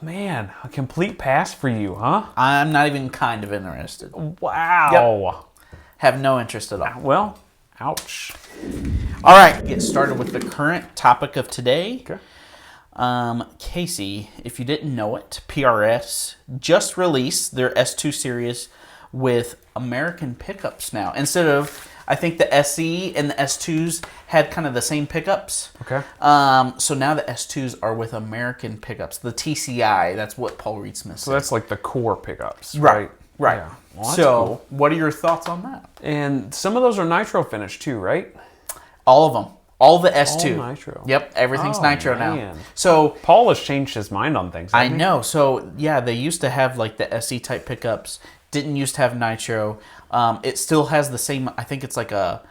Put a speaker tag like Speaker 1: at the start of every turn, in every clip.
Speaker 1: Man, a complete pass for you, huh?
Speaker 2: I'm not even kind of interested.
Speaker 1: Wow.
Speaker 2: Have no interest at all.
Speaker 1: Well, ouch.
Speaker 2: All right, get started with the current topic of today.
Speaker 1: Okay.
Speaker 2: Casey, if you didn't know it, PRS just released their S2 series with American pickups now. Instead of, I think the SE and the S2s had kind of the same pickups.
Speaker 1: Okay.
Speaker 2: So now the S2s are with American pickups. The TCI, that's what Paul Reed Smith said.
Speaker 1: So that's like the core pickups,
Speaker 2: Right.
Speaker 1: Yeah. Well, that's
Speaker 2: so,
Speaker 1: cool.
Speaker 2: what are your thoughts on that?
Speaker 1: And some of those are nitro finished too, right?
Speaker 2: All of them. All the S2.
Speaker 1: All nitro.
Speaker 2: Yep, everything's
Speaker 1: Oh,
Speaker 2: nitro
Speaker 1: man.
Speaker 2: now. So
Speaker 1: Paul has changed his mind on things.
Speaker 2: I
Speaker 1: hasn't he?
Speaker 2: know. So yeah, they used to have like the SE type pickups. Didn't used to have nitro. It still has the same. I think it's like a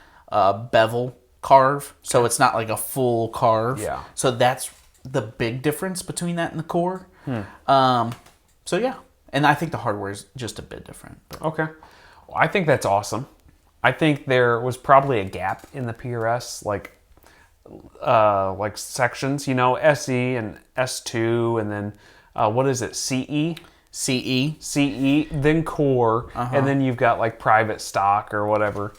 Speaker 2: bevel carve. So it's not like a full carve.
Speaker 1: Yeah.
Speaker 2: So that's the big difference between that and the core. So yeah, and I think the hardware is just a bit different. But.
Speaker 1: Okay. Well, I think that's awesome. I think there was probably a gap in the PRS, like sections, SE and S2, and then what is it, CE? CE, then core, and then you've got like private stock or whatever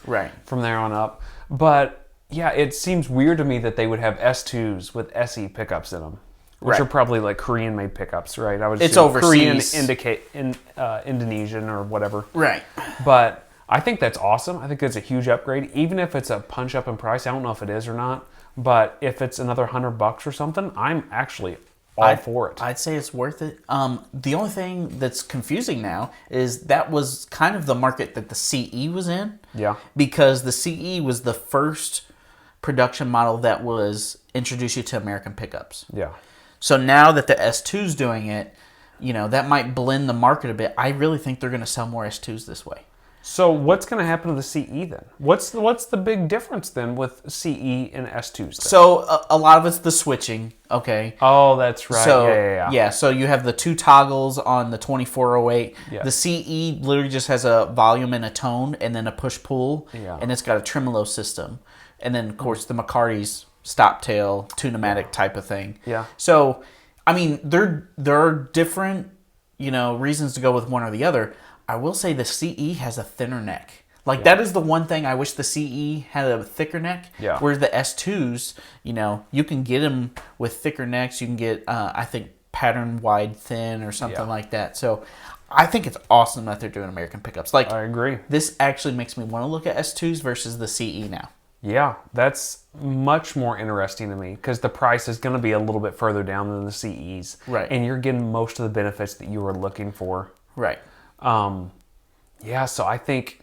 Speaker 1: from there on up. But yeah, it seems weird to me that they would have S2s with SE pickups in them, which are probably like Korean-made pickups, right? I would
Speaker 2: It's overseas.
Speaker 1: Korean, Indonesian or whatever.
Speaker 2: Right.
Speaker 1: But I think that's awesome. I think that's a huge upgrade. Even if it's a punch up in price, I don't know if it is or not. But if it's another $100 or something, I'm actually all for it.
Speaker 2: I'd say it's worth it. The only thing that's confusing now is that was kind of the market that the CE was in.
Speaker 1: Yeah.
Speaker 2: Because the CE was the first production model that was introduced you to American pickups.
Speaker 1: Yeah.
Speaker 2: So now that the S2's doing it, that might blend the market a bit. I really think they're going to sell more S2s this way.
Speaker 1: So what's going to happen to the CE then? What's the big difference then with CE and S2s then?
Speaker 2: So a lot of it's the switching, okay?
Speaker 1: Oh, that's right.
Speaker 2: So,
Speaker 1: yeah.
Speaker 2: So you have the two toggles on the 2408.
Speaker 1: Yeah.
Speaker 2: The CE literally just has a volume and a tone and then a push-pull.
Speaker 1: Yeah.
Speaker 2: And it's got a tremolo system. And then, of course, the McCarty's stop-tail, two-pneumatic type of thing.
Speaker 1: Yeah.
Speaker 2: So, I mean, there are different, reasons to go with one or the other. I will say the CE has a thinner neck. That is the one thing I wish the CE had a thicker neck.
Speaker 1: Yeah.
Speaker 2: Whereas the S2s, you can get them with thicker necks. You can get, I think, pattern wide thin or something like that. So I think it's awesome that they're doing American pickups.
Speaker 1: I agree.
Speaker 2: This actually makes me want to look at S2s versus the CE now.
Speaker 1: Yeah, that's much more interesting to me because the price is going to be a little bit further down than the CEs.
Speaker 2: Right.
Speaker 1: And you're getting most of the benefits that you were looking for.
Speaker 2: Right.
Speaker 1: So I think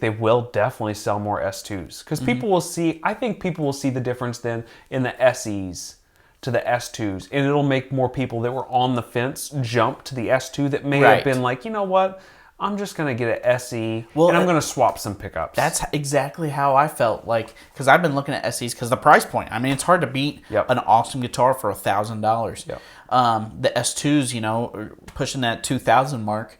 Speaker 1: they will definitely sell more S2s because people will see. I think people will see the difference then in the SEs to the S2s, and it'll make more people that were on the fence jump to the S2 that may have been like, you know what, I'm just gonna get an SE and I'm gonna swap some pickups.
Speaker 2: That's exactly how I felt because I've been looking at SEs because the price point. I mean, it's hard to beat an awesome guitar for $1,000.
Speaker 1: Yep.
Speaker 2: The S2s, are pushing that 2,000 mark.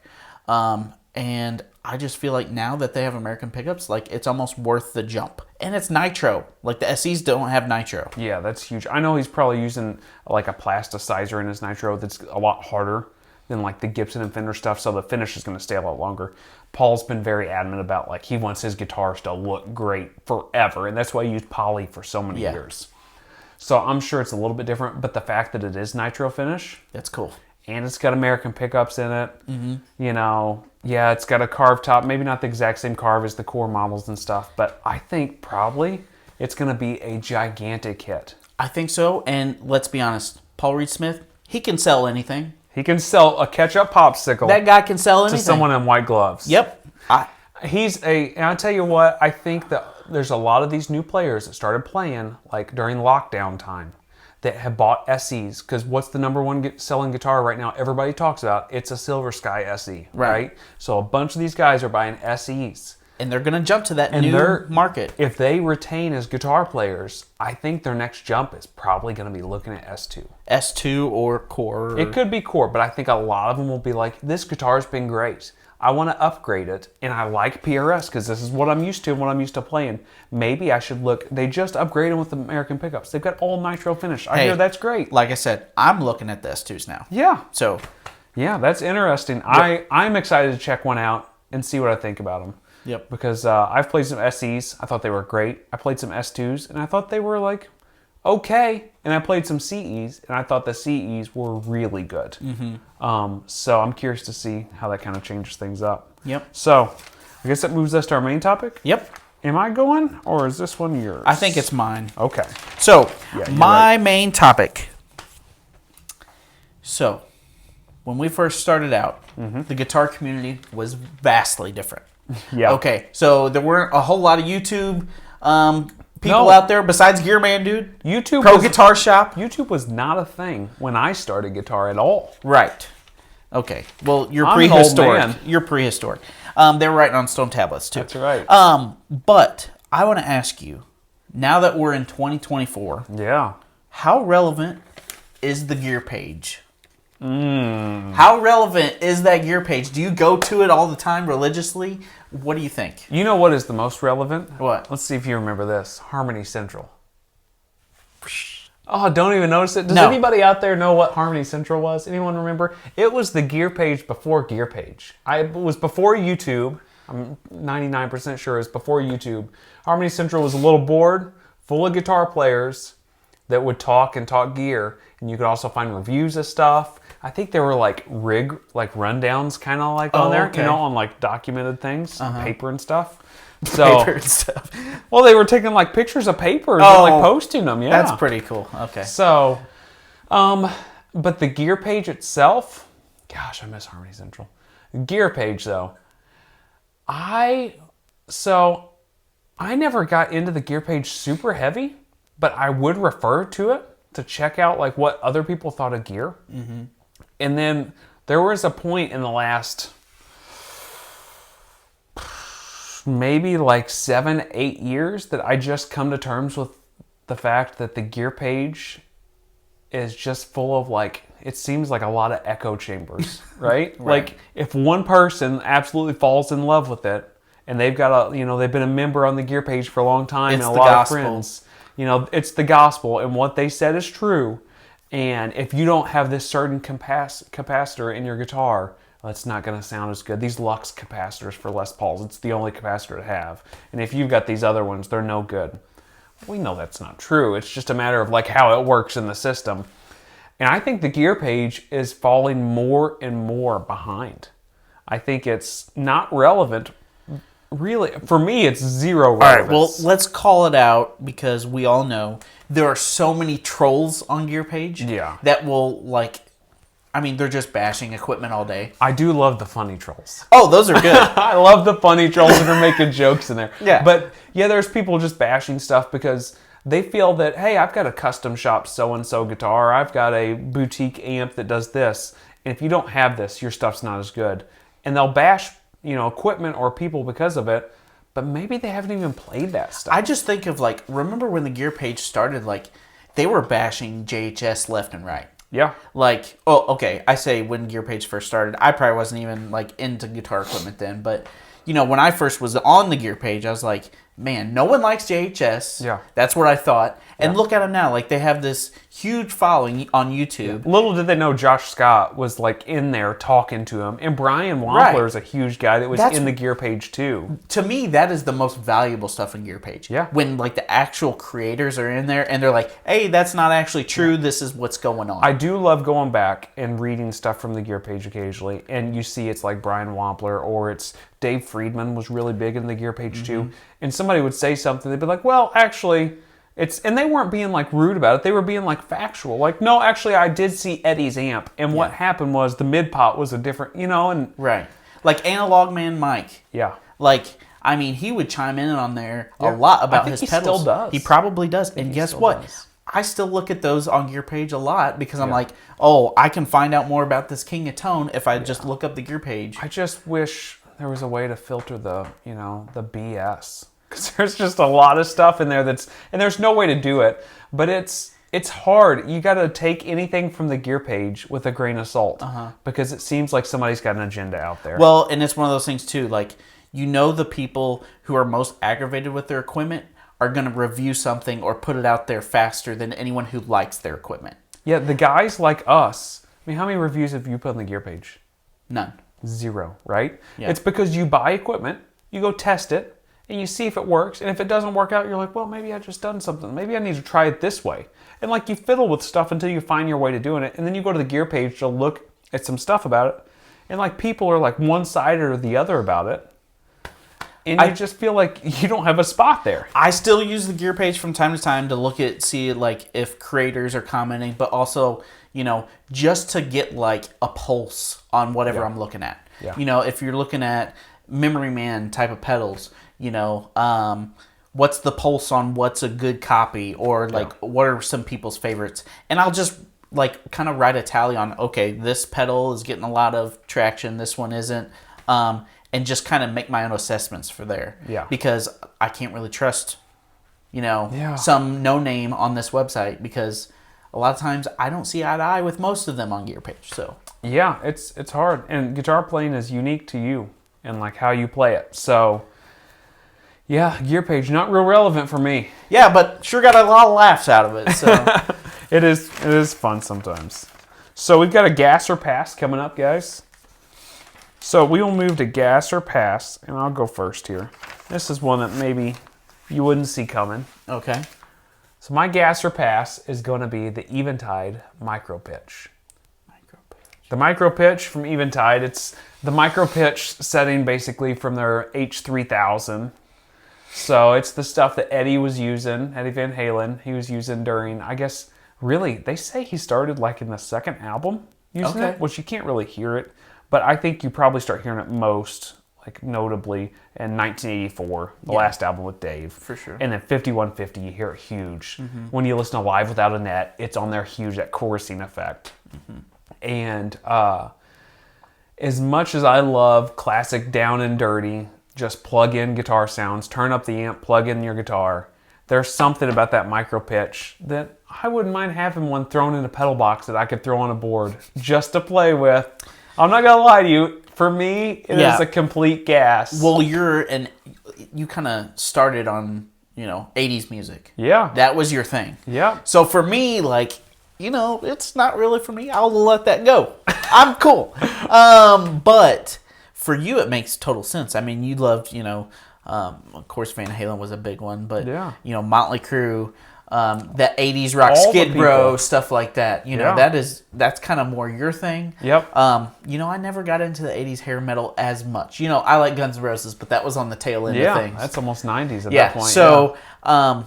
Speaker 2: And I just feel like now that they have American pickups, it's almost worth the jump. And it's nitro. The SEs don't have nitro.
Speaker 1: Yeah, that's huge. I know he's probably using a plasticizer in his nitro that's a lot harder than the Gibson and Fender stuff, so the finish is going to stay a lot longer. Paul's been very adamant about he wants his guitars to look great forever, and that's why he used poly for so many years. So I'm sure it's a little bit different, but the fact that it is nitro finish,
Speaker 2: that's cool.
Speaker 1: And it's got American pickups in it. It's got a carved top. Maybe not the exact same carve as the core models and stuff, but I think probably it's going to be a gigantic hit.
Speaker 2: I think so, and let's be honest, Paul Reed Smith, he can sell anything.
Speaker 1: He can sell a ketchup popsicle.
Speaker 2: That guy can sell anything.
Speaker 1: To someone in white gloves.
Speaker 2: Yep.
Speaker 1: And I'll tell you what, I think that there's a lot of these new players that started playing during lockdown time that have bought SEs, because what's the number one selling guitar right now everybody talks about? It's a Silver Sky SE, right? So a bunch of these guys are buying SEs.
Speaker 2: And they're going to jump to that new market.
Speaker 1: If they retain as guitar players, I think their next jump is probably going to be looking at S2.
Speaker 2: S2 or core.
Speaker 1: It could be core, but I think a lot of them will be like, this guitar's been great. I want to upgrade it, and I like PRS because this is what I'm used to and what I'm used to playing. Maybe I should look. They just upgraded with the American pickups. They've got all nitro finish. I hear that's great.
Speaker 2: Like I said, I'm looking at the S2s now.
Speaker 1: Yeah.
Speaker 2: So,
Speaker 1: yeah, that's interesting. Yep. I'm excited to check one out and see what I think about them.
Speaker 2: Yep.
Speaker 1: Because I've played some SEs. I thought they were great. I played some S2s, and I thought they were like okay. And I played some CEs, and I thought the CEs were really good. So I'm curious to see how that kind of changes things up.
Speaker 2: Yep.
Speaker 1: So I guess that moves us to our main topic.
Speaker 2: Yep.
Speaker 1: Am I going, or is this one yours?
Speaker 2: I think it's mine.
Speaker 1: Okay.
Speaker 2: So, my
Speaker 1: right.
Speaker 2: main topic. So, when we first started out, the guitar community was vastly different.
Speaker 1: Yeah.
Speaker 2: Okay, so there weren't a whole lot of YouTube people out there besides Gearman Dude. Guitar Shop.
Speaker 1: YouTube was not a thing when I started guitar at all.
Speaker 2: Right. Okay. Well, you're
Speaker 1: I'm
Speaker 2: prehistoric.
Speaker 1: an old man.
Speaker 2: You're prehistoric. They were writing on stone tablets too.
Speaker 1: That's right.
Speaker 2: But I want to ask you, now that we're in 2024, how relevant is the gear page? How relevant is that gear page? Do you go to it all the time religiously? What do you think?
Speaker 1: You know what is the most relevant?
Speaker 2: What?
Speaker 1: Let's see if you remember this. Harmony Central. Oh, don't even notice it. Does
Speaker 2: No.
Speaker 1: anybody out there know what Harmony Central was? Anyone remember? It was the gear page before gear page. It was before YouTube. I'm 99% sure it was before YouTube. Harmony Central was a little board full of guitar players that would talk gear. And you could also find reviews of stuff. I think there were like rundowns kind of like on there,
Speaker 2: okay.
Speaker 1: on like documented things, paper and stuff. So,
Speaker 2: Paper and stuff.
Speaker 1: Well, they were taking like pictures of papers and like posting them. Yeah,
Speaker 2: That's pretty cool. Okay.
Speaker 1: So, but the gear page itself, gosh, I miss Harmony Central. Gear page though, I never got into the gear page super heavy, but I would refer to it to check out like what other people thought of gear. And then there was a point in the last maybe like 7-8 years that I just come to terms with the fact that the gear page is just full of like, it seems like a lot of echo chambers, right? Like if one person absolutely falls in love with it and they've got they've been a member on the gear page for a long time and a lot of friends, it's the gospel and what they said is true. And if you don't have this certain capacitor in your guitar, well, it's not going to sound as good. These Lux capacitors for Les Pauls, it's the only capacitor to have. And if you've got these other ones, they're no good. We know that's not true. It's just a matter of like how it works in the system. And I think the gear page is falling more and more behind. I think it's not relevant. Really, for me, it's zero relevance.
Speaker 2: All right, well, let's call it out because we all know there are so many trolls on Gear Page that will, they're just bashing equipment all day.
Speaker 1: I do love the funny trolls.
Speaker 2: Oh, those are good.
Speaker 1: I love the funny trolls that are making jokes in there.
Speaker 2: Yeah.
Speaker 1: But, there's people just bashing stuff because they feel that, hey, I've got a custom shop so-and-so guitar. I've got a boutique amp that does this. And if you don't have this, your stuff's not as good. And they'll bash equipment or people because of it, but maybe they haven't even played that stuff.
Speaker 2: I just think of remember when the Gear Page started, they were bashing JHS left and right.
Speaker 1: Yeah.
Speaker 2: I say when Gear Page first started, I probably wasn't even into guitar equipment then, but when I first was on the Gear Page, I was like, man, no one likes JHS.
Speaker 1: Yeah.
Speaker 2: That's what I thought. And look at them now. They have this huge following on YouTube.
Speaker 1: Yeah. Little did they know Josh Scott was in there talking to him. And Brian Wampler is a huge guy that was in the Gear Page too.
Speaker 2: To me, that is the most valuable stuff in Gear Page.
Speaker 1: Yeah.
Speaker 2: When the actual creators are in there and they're like, hey, that's not actually true. This is what's going on.
Speaker 1: I do love going back and reading stuff from the Gear Page occasionally. And you see it's like Brian Wampler or it's Dave Friedman was really big in the Gear Page too. And somebody would say something, they'd be like, well, actually, and they weren't being rude about it. They were being factual. No, actually, I did see Eddie's amp. And what happened was the mid pot was a different, and.
Speaker 2: Right. Analog Man Mike.
Speaker 1: Yeah.
Speaker 2: He would chime in on there a lot about his pedals.
Speaker 1: He still does.
Speaker 2: He probably does. And guess what? I still look at those on Gear Page a lot because I'm I can find out more about this King of Tone if I just look up the Gear Page.
Speaker 1: I just wish there was a way to filter the BS. Because there's just a lot of stuff in there and there's no way to do it. But it's it's hard. You got to take anything from the gear page with a grain of salt because it seems like somebody's got an agenda out there.
Speaker 2: Well, and it's one of those things too. Like, the people who are most aggravated with their equipment are going to review something or put it out there faster than anyone who likes their equipment.
Speaker 1: Yeah, the guys like us. I mean, how many reviews have you put on the gear page?
Speaker 2: None.
Speaker 1: 0, right?
Speaker 2: Yeah.
Speaker 1: It's because you buy equipment, you go test it, and you see if it works. And if it doesn't work out, you're like, well, maybe I just done something. Maybe I need to try it this way. And like you fiddle with stuff until you find your way to doing it. And then you go to the gear page to look at some stuff about it. And like people are like one side or the other about it. And I just feel like you don't have a spot there.
Speaker 2: I still use the gear page from time to time to see like if creators are commenting, but also, just to get like a pulse on whatever I'm looking at.
Speaker 1: Yeah.
Speaker 2: If you're looking at Memory Man type of pedals, what's the pulse on what's a good copy, or like what are some people's favorites? And I'll just like kind of write a tally on, okay, this pedal is getting a lot of traction, this one isn't. And just kind of make my own assessments for there.
Speaker 1: Yeah.
Speaker 2: Because I can't really trust, some no name on this website, because a lot of times I don't see eye to eye with most of them on Gear Page. So
Speaker 1: yeah, it's hard. And guitar playing is unique to you and like how you play it. So yeah, Gear Page not real relevant for me.
Speaker 2: Yeah, but sure got a lot of laughs out of it. So
Speaker 1: it is fun sometimes. So we've got a gas or pass coming up, guys. So we will move to gas or pass, and I'll go first here. This is one that maybe you wouldn't see coming.
Speaker 2: Okay.
Speaker 1: So my gas or pass is going to be the Eventide Micro Pitch. The Micro Pitch from Eventide, it's the Micro Pitch setting basically from their H3000. So it's the stuff that Eddie was using, Eddie Van Halen, he was using during, I guess, really, they say he started like in the second album using it, which you can't really hear it. But I think you probably start hearing it most, like notably, in 1984, the last album with Dave.
Speaker 2: For sure.
Speaker 1: And then 5150, you hear it huge. When you listen to Live Without a Net, it's on there huge, that chorusing effect. And as much as I love classic down and dirty, just plug in guitar sounds, turn up the amp, plug in your guitar, there's something about that micro pitch that I wouldn't mind having one thrown in a pedal box that I could throw on a board just to play with. I'm not going to lie to you. For me, it is a complete gas.
Speaker 2: Well, you kind of started on, 80s music.
Speaker 1: Yeah.
Speaker 2: That was your thing.
Speaker 1: Yeah.
Speaker 2: So for me, like, it's not really for me. I'll let that go. I'm cool. But for you, it makes total sense. I mean, you loved, of course, Van Halen was a big one, but, Motley Crue, that 80s rock,
Speaker 1: All
Speaker 2: Skid Row, stuff like that. That's kind of more your thing.
Speaker 1: Yep.
Speaker 2: I never got into the 80s hair metal as much. I like Guns N' Roses, but that was on the tail end of things.
Speaker 1: That's almost 90s at that point.
Speaker 2: So, I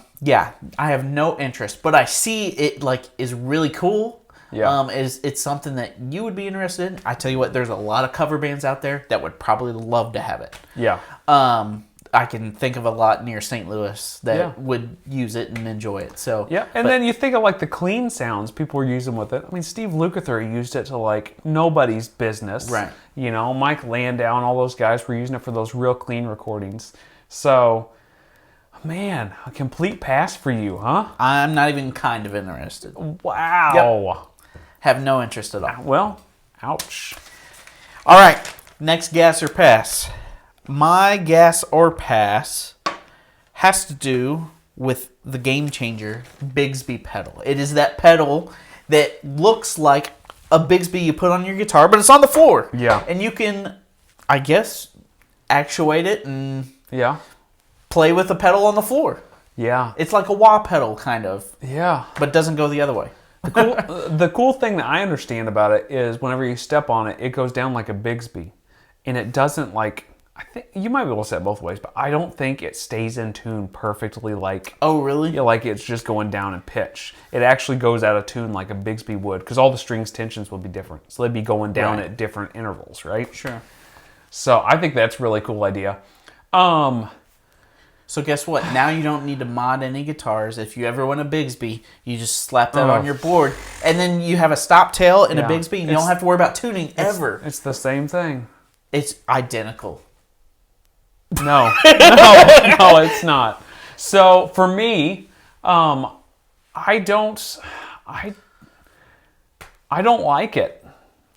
Speaker 2: have no interest, but I see it is really cool.
Speaker 1: Yeah.
Speaker 2: It's something that you would be interested in. I tell you what, there's a lot of cover bands out there that would probably love to have it.
Speaker 1: Yeah.
Speaker 2: I can think of a lot near St. Louis that would use it and enjoy it. So
Speaker 1: then you think of like the clean sounds people were using with it. I mean, Steve Lukather used it to like nobody's business.
Speaker 2: Right.
Speaker 1: Mike Landau and all those guys were using it for those real clean recordings. So, man, a complete pass for you, huh?
Speaker 2: I'm not even kind of interested.
Speaker 1: Wow.
Speaker 2: Yep. Have no interest at all.
Speaker 1: Well, ouch.
Speaker 2: All right, next gas or pass. My gas or pass has to do with the game changer Bigsby pedal. It is that pedal that looks like a Bigsby you put on your guitar, but it's on the floor.
Speaker 1: Yeah.
Speaker 2: And you can, I guess, actuate it and play with the pedal on the floor.
Speaker 1: Yeah.
Speaker 2: It's like a wah pedal, kind of.
Speaker 1: Yeah.
Speaker 2: But doesn't go the other way.
Speaker 1: The cool thing that I understand about it is whenever you step on it, it goes down like a Bigsby. And it doesn't like... I think you might be able to say it both ways, but I don't think it stays in tune perfectly like...
Speaker 2: Oh, really?
Speaker 1: Like it's just going down in pitch. It actually goes out of tune like a Bigsby would, because all the strings tensions would be different. So they'd be going down at different intervals, right?
Speaker 2: Sure.
Speaker 1: So I think that's a really cool idea.
Speaker 2: So guess what? Now you don't need to mod any guitars. If you ever want a Bigsby, you just slap that on your board, and then you have a stop tail and a Bigsby, and you don't have to worry about tuning ever.
Speaker 1: It's the same thing.
Speaker 2: It's identical.
Speaker 1: No, it's not. So for me, I don't like it.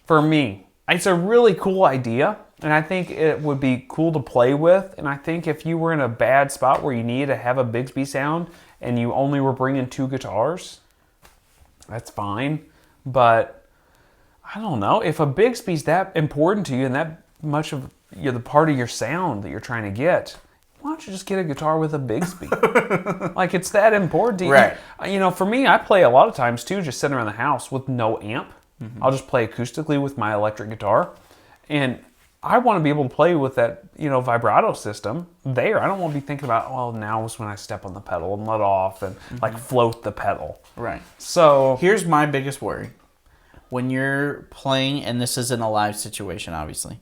Speaker 1: For me, it's a really cool idea, and I think it would be cool to play with. And I think if you were in a bad spot where you needed to have a Bigsby sound and you only were bringing 2 guitars, that's fine. But I don't know, if a Bigsby's that important to you and that much of the part of your sound that you're trying to get, why don't you just get a guitar with a Bigsby? Like, it's that important to you.
Speaker 2: Right.
Speaker 1: You know, for me, I play a lot of times too, just sitting around the house with no amp. I'll just play acoustically with my electric guitar. And I want to be able to play with that, vibrato system there. I don't want to be thinking about, well, now is when I step on the pedal and let off and like float the pedal.
Speaker 2: Right.
Speaker 1: So
Speaker 2: here's my biggest worry. When you're playing, and this isn't a live situation, obviously,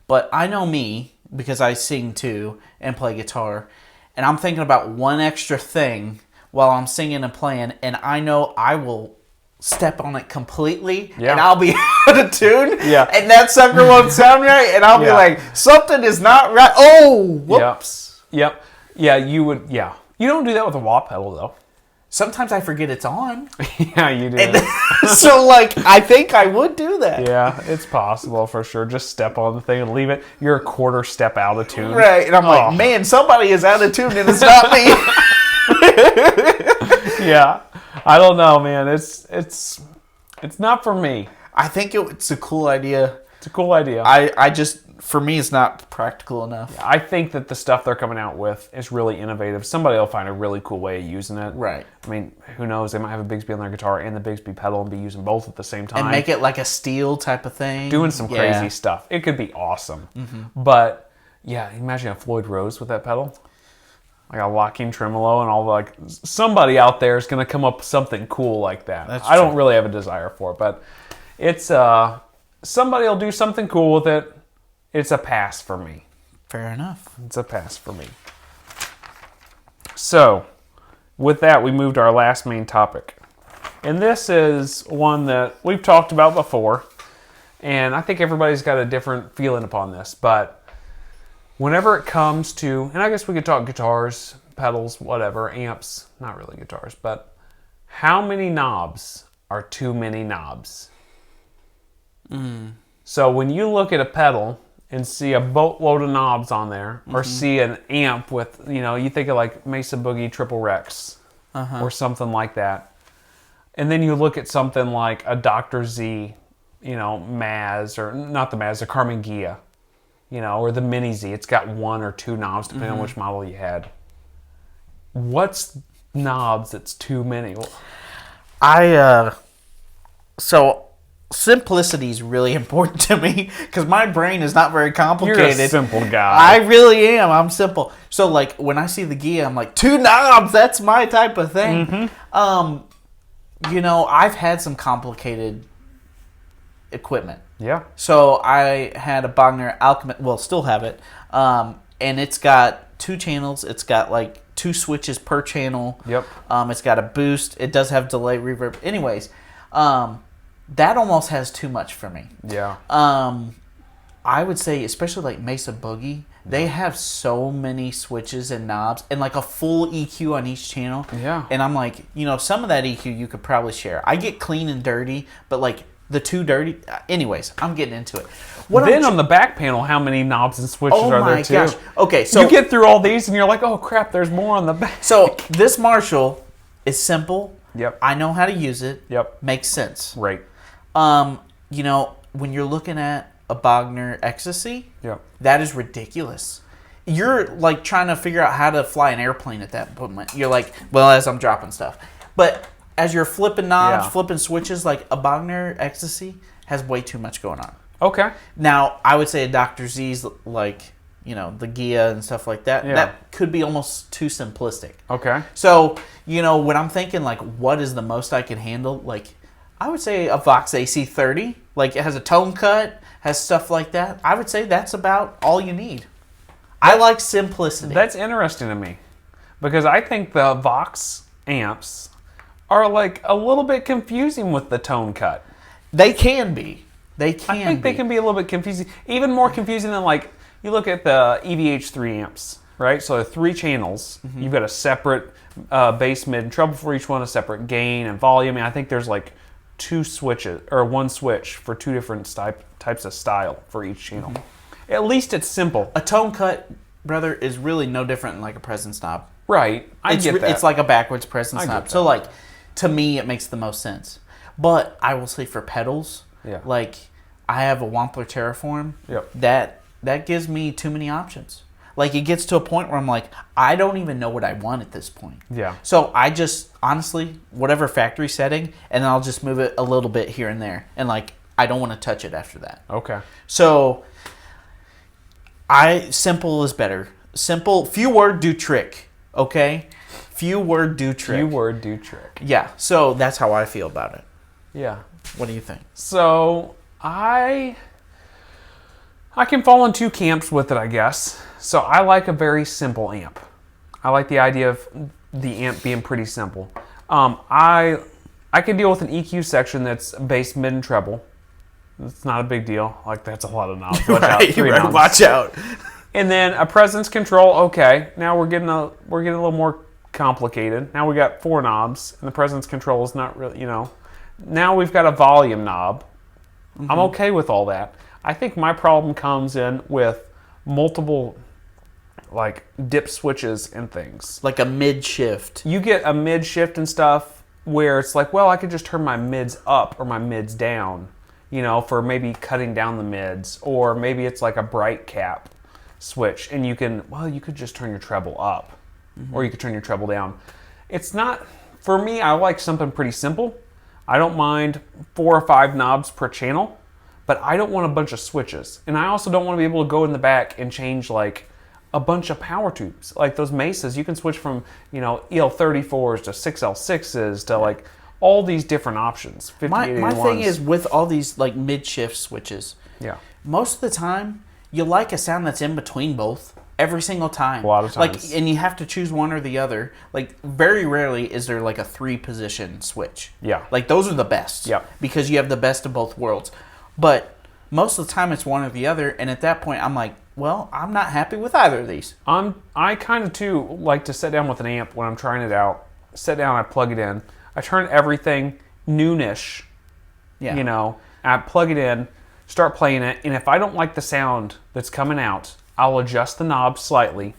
Speaker 2: but I know me, because I sing too and play guitar, and I'm thinking about one extra thing while I'm singing and playing, and I know I will step on it completely, and I'll be out of tune, and that sucker won't sound right, and I'll be like, something is not right. Oh, whoops.
Speaker 1: Yep. Yeah, you would, You don't do that with a wah pedal, though.
Speaker 2: Sometimes I forget it's on.
Speaker 1: Yeah, you do.
Speaker 2: And so, I think I would do that.
Speaker 1: Yeah, it's possible for sure. Just step on the thing and leave it. You're a quarter step out of tune.
Speaker 2: Right, and I'm like, man, somebody is out of tune, and it's not me.
Speaker 1: Yeah. I don't know, man. It's not for me.
Speaker 2: I think it's a cool idea.
Speaker 1: It's a cool idea.
Speaker 2: I just, for me, it's not practical enough.
Speaker 1: I think that the stuff they're coming out with is really innovative. Somebody will find a really cool way of using it.
Speaker 2: Right.
Speaker 1: I mean, who knows? They might have a Bigsby on their guitar and the Bigsby pedal and be using both at the same time.
Speaker 2: And make it like a steel type of thing.
Speaker 1: Doing some crazy stuff. It could be awesome. But, imagine a Floyd Rose with that pedal. Like a locking tremolo and all somebody out there is going to come up with something cool like that. I don't really have a desire for it, but it's somebody will do something cool with it. It's a pass for me.
Speaker 2: Fair enough.
Speaker 1: It's a pass for me. So, with that, we moved to our last main topic. And this is one that we've talked about before, and I think everybody's got a different feeling upon this, but whenever it comes to, and I guess we could talk guitars, pedals, whatever, amps, not really guitars, but how many knobs are too many knobs? So when you look at a pedal and see a boatload of knobs on there, or see an amp with, you think of like Mesa Boogie Triple Rex, or something like that, and then you look at something like a Dr. Z, Maz, or not the Maz, the Carmen Gia, or the Mini Z. It's got 1 or 2 knobs, depending on which model you had. What's knobs that's too many?
Speaker 2: So simplicity is really important to me, because my brain is not very complicated.
Speaker 1: You're a simple guy.
Speaker 2: I really am. I'm simple. So, when I see the Gia, I'm like, 2 knobs, that's my type of thing. I've had some complicated equipment.
Speaker 1: Yeah.
Speaker 2: So I had a Bogner Alchemist, well, still have it, and it's got 2 channels. It's got 2 switches per channel.
Speaker 1: Yep.
Speaker 2: It's got a boost. It does have delay, reverb. Anyways, that almost has too much for me.
Speaker 1: Yeah.
Speaker 2: I would say, especially Mesa Boogie, they have so many switches and knobs and a full EQ on each channel.
Speaker 1: Yeah.
Speaker 2: And I'm like, some of that EQ you could probably share. I get clean and dirty, but the too dirty. Anyways, I'm getting into it.
Speaker 1: Then on the back panel, how many knobs and switches are there too?
Speaker 2: Oh my gosh. Okay, so
Speaker 1: you get through all these and you're like, oh crap, there's more on the back.
Speaker 2: So this Marshall is simple.
Speaker 1: Yep.
Speaker 2: I know how to use it.
Speaker 1: Yep.
Speaker 2: Makes sense.
Speaker 1: Right.
Speaker 2: When you're looking at a Bogner Ecstasy, that is ridiculous. You're trying to figure out how to fly an airplane at that moment. You're like, well, as I'm dropping stuff. But as you're flipping knobs, flipping switches, a Bogner Ecstasy has way too much going on.
Speaker 1: Okay.
Speaker 2: Now, I would say a Dr. Z's, the Gia and stuff like that, that could be almost too simplistic.
Speaker 1: Okay.
Speaker 2: So, when I'm thinking, what is the most I can handle, I would say a Vox AC30. It has a tone cut, has stuff like that. I would say that's about all you need. I like simplicity.
Speaker 1: That's interesting to me, because I think the Vox amps are a little bit confusing with the tone cut.
Speaker 2: They can be. They
Speaker 1: can be a little bit confusing. Even more confusing than you look at the EVH3 amps, right? So there are 3 channels. You've got a separate bass, mid, and treble for each one, a separate gain and volume. And I think there's like 2 switches or 1 switch for 2 different types of style for each channel. At least it's simple.
Speaker 2: A tone cut, brother, is really no different than like a presence knob.
Speaker 1: Right. I get that.
Speaker 2: It's like a backwards presence knob.
Speaker 1: that.
Speaker 2: So like, to me, it makes the most sense. But I will say for pedals, like I have a Wampler Terraform.
Speaker 1: Yep.
Speaker 2: That gives me too many options. Like it gets to a point where I'm like, I don't even know what I want at this point.
Speaker 1: Yeah.
Speaker 2: So I just honestly, whatever factory setting, and then I'll just move it a little bit here and there, and like I don't want to touch it after that.
Speaker 1: Okay.
Speaker 2: So simple is better. Simple, few word do trick. Okay, few word do trick.
Speaker 1: Few word do trick.
Speaker 2: Yeah. So that's how I feel about it.
Speaker 1: Yeah.
Speaker 2: What do you think?
Speaker 1: So I can fall in 2 camps with it, I guess. So I like a very simple amp. I like the idea of the amp being pretty simple. I can deal with an EQ section that's bass, mid, and treble. It's not a big deal. Like that's a lot of knobs. Watch out, 3 knobs.
Speaker 2: Watch out.
Speaker 1: And then a presence control. Okay, now we're getting a little more complicated. Now we got 4 knobs, and the presence control is not really, Now we've got a volume knob. I'm okay with all that. I think my problem comes in with multiple like dip switches and things.
Speaker 2: Like a mid shift.
Speaker 1: You get a mid shift and stuff where it's like, well, I could just turn my mids up or my mids down, for maybe cutting down the mids, or maybe it's like a bright cap switch and you could just turn your treble up or you could turn your treble down. It's not, for me, I like something pretty simple. I don't mind 4 or 5 knobs per channel, but I don't want a bunch of switches. And I also don't want to be able to go in the back and change like a bunch of power tubes. Like those Mesas, you can switch from, EL34s to 6L6s to like all these different options.
Speaker 2: My thing is with all these like mid shift switches.
Speaker 1: Yeah.
Speaker 2: Most of the time, you like a sound that's in between both. Every single time.
Speaker 1: A lot of times.
Speaker 2: Like, and you have to choose one or the other. Like, very rarely is there like a 3-position switch.
Speaker 1: Yeah.
Speaker 2: Like, those are the best.
Speaker 1: Yeah.
Speaker 2: Because you have the best of both worlds. But most of the time it's one or the other. And at that point, I'm like, well, I'm not happy with either of these.
Speaker 1: I kind of, too, like to sit down with an amp when I'm trying it out. Sit down, I plug it in. I turn everything noonish.
Speaker 2: Yeah.
Speaker 1: I plug it in, start playing it. And if I don't like the sound that's coming out, I'll adjust the knob slightly,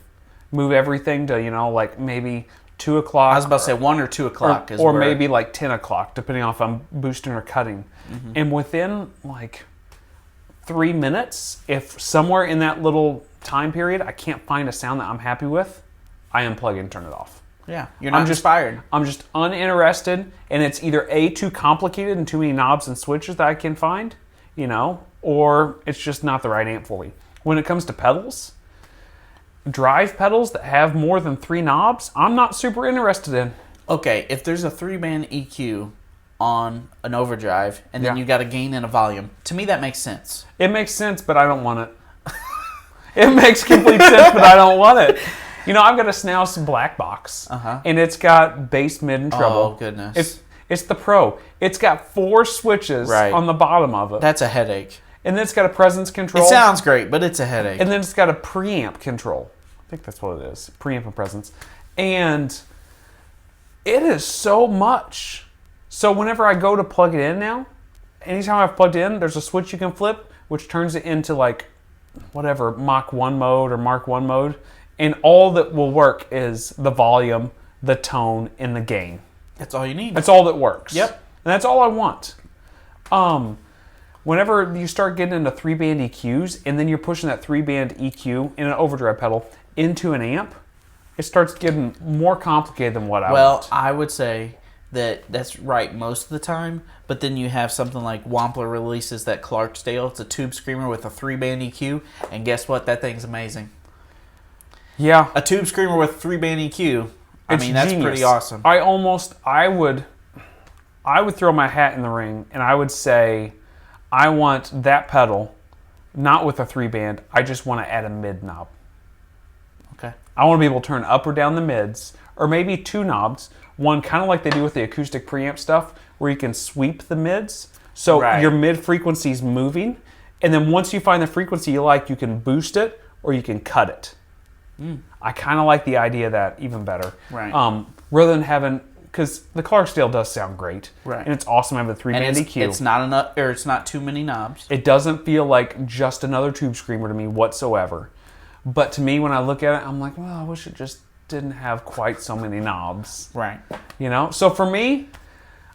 Speaker 1: move everything to, like maybe 2 o'clock.
Speaker 2: I was about to say 1 or 2 o'clock.
Speaker 1: Or maybe like 10 o'clock, depending on if I'm boosting or cutting. And within like 3 minutes, if somewhere in that little time period I can't find a sound that I'm happy with, I unplug it and turn it off.
Speaker 2: Yeah, you're not inspired.
Speaker 1: I'm just uninterested, and it's either A, too complicated and too many knobs and switches that I can find, or it's just not the right amp for me. When it comes to pedals, drive pedals that have more than 3 knobs, I'm not super interested in.
Speaker 2: Okay, if there's a 3-band EQ on an overdrive, and then you got a gain and a volume, to me that makes sense.
Speaker 1: It makes sense, but I don't want it. It makes complete sense, but I don't want it. I've got a Snouse black box, and it's got bass, mid, and treble.
Speaker 2: Oh, goodness.
Speaker 1: It's the Pro. It's got 4 switches on the bottom of it.
Speaker 2: That's a headache.
Speaker 1: And then it's got a presence control.
Speaker 2: It sounds great, but it's a headache.
Speaker 1: And then it's got a preamp control. I think that's what it is. Preamp and presence. And it is so much. So whenever I go to plug it in now, anytime I've plugged in, there's a switch you can flip, which turns it into like whatever, Mach 1 mode or Mark 1 mode. And all that will work is the volume, the tone, and the gain.
Speaker 2: That's all you need.
Speaker 1: That's all that works.
Speaker 2: Yep.
Speaker 1: And that's all I want. Whenever you start getting into 3-band EQs, and then you're pushing that 3-band EQ in an overdrive pedal into an amp, it starts getting more complicated than what I want.
Speaker 2: Well, I would say that's right most of the time, but then you have something like Wampler releases that Clarksdale. It's a tube screamer with a 3-band EQ, and guess what? That thing's amazing.
Speaker 1: Yeah.
Speaker 2: A tube screamer with 3-band EQ. That's
Speaker 1: genius.
Speaker 2: pretty awesome.
Speaker 1: I would throw my hat in the ring, and I would say I want that pedal, not with a 3-band. I just want to add a mid knob.
Speaker 2: Okay.
Speaker 1: I want to be able to turn up or down the mids, or maybe 2 knobs. One kind of like they do with the acoustic preamp stuff, where you can sweep the mids. So your mid frequency's moving, and then once you find the frequency you like, you can boost it or you can cut it. I kind of like the idea of that even better.
Speaker 2: Right.
Speaker 1: Rather than having, because the Clarksdale does sound great.
Speaker 2: Right.
Speaker 1: And it's awesome to have the 3-band EQ.
Speaker 2: It's not enough, or it's not too many knobs.
Speaker 1: It doesn't feel like just another tube screamer to me whatsoever. But to me, when I look at it, I'm like, well, I wish it just didn't have quite so many knobs.
Speaker 2: Right.
Speaker 1: You know? So for me,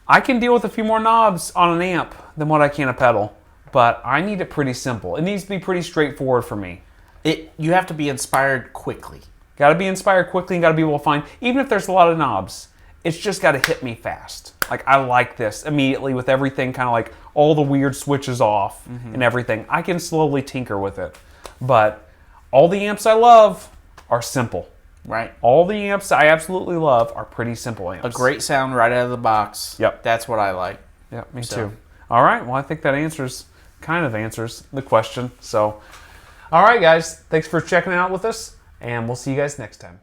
Speaker 1: I can deal with a few more knobs on an amp than what I can a pedal. But I need it pretty simple. It needs to be pretty straightforward for me.
Speaker 2: You have to be inspired quickly.
Speaker 1: Got to be inspired quickly and got to be able to find, even if there's a lot of knobs, it's just got to hit me fast. Like, I like this immediately with everything kind of like all the weird switches off and everything. I can slowly tinker with it. But all the amps I love are simple.
Speaker 2: Right.
Speaker 1: All the amps I absolutely love are pretty simple amps.
Speaker 2: A great sound right out of the box.
Speaker 1: Yep.
Speaker 2: That's what I like.
Speaker 1: Yep, me too. All right, well, I think that kind of answers the question. So, all right, guys, thanks for checking out with us, and we'll see you guys next time.